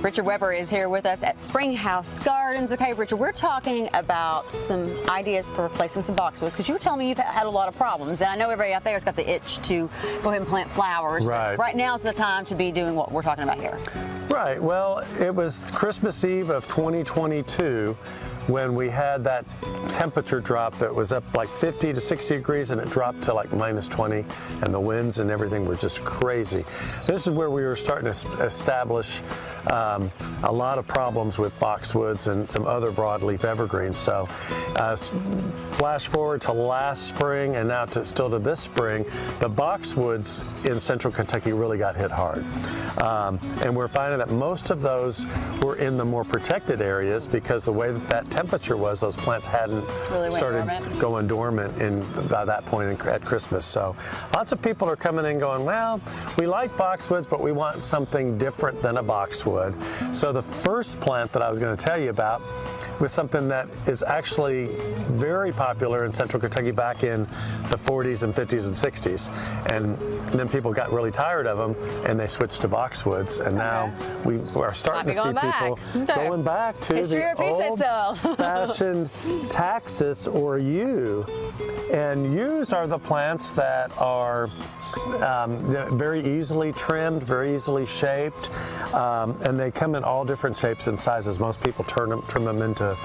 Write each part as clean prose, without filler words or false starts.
Richard Weber is here with us at Springhouse Gardens. Okay, Richard, we're talking about some ideas for replacing some boxwoods, because you were telling me you've had a lot of problems, and I know everybody out there has got the itch to go ahead and plant flowers. Right. But right now is the time to be doing what we're talking about here. Right. Well, it was Christmas Eve of 2022 when we had that temperature drop that was up like 50 to 60 degrees, and it dropped to like minus 20, and the winds and everything were just crazy. This is where we were starting to establish a lot of problems with boxwoods and some other broadleaf evergreens. So flash forward to last spring and now still to this spring, the boxwoods in central Kentucky really got hit hard. And we're finding that most of those were in the more protected areas, because the way that temperature was, those plants hadn't really started going dormant by that point at Christmas. So lots of people are coming in going, well, we like boxwoods, but we want something different than a boxwood. So the first plant that I was going to tell you about was something that is actually very popular in central Kentucky back in the 40s and 50s and 60s. And then people got really tired of them and they switched to boxwoods. And now we are starting to see people going back to the old-fashioned taxus or yew. And yews are the plants that are very easily trimmed, very easily shaped, and they come in all different shapes and sizes. Most people trim them into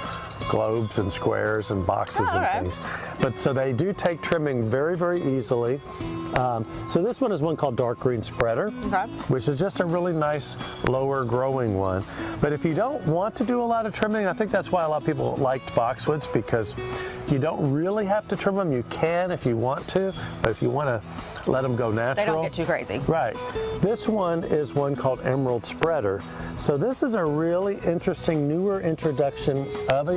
globes and squares and boxes and things. But so they do take trimming very, very easily. So this one is one called dark green spreader, which is just a really nice lower growing one. But if you don't want to do a lot of trimming, I think that's why a lot of people liked boxwoods, because you don't really have to trim them. You can if you want to, but if you want to let them go natural. They don't get too crazy. Right. This one is one called emerald spreader. So this is a really interesting newer introduction of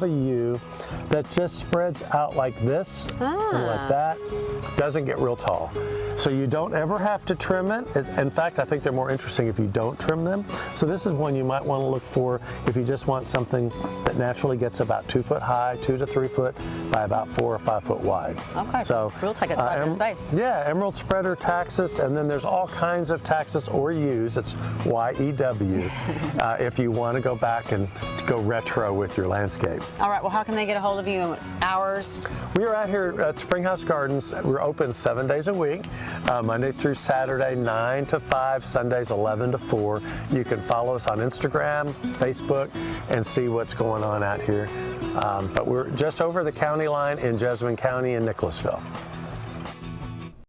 a yew that just spreads out like this and like that. Doesn't get real tall. So you don't ever have to trim it. In fact, I think they're more interesting if you don't trim them. So this is one you might want to look for if you just want something that naturally gets about 2 foot high, 2 to 3 foot by about 4 or 5 foot wide. Okay, so we'll take it quite a space. Yeah, emerald spreader, taxus, and then there's all kinds of taxus or yews. It's Y-E-W if you want to go back and go retro with your landscape. All right, well, how can they get a hold of you? Hours? We are out here at Springhouse Gardens. We're open 7 days a week, Monday through Saturday, 9 to 5, Sundays 11 to 4. You can follow us on Instagram, Facebook, and see what's going on out here. But we're just over the county line in Jessamine County in Nicholasville.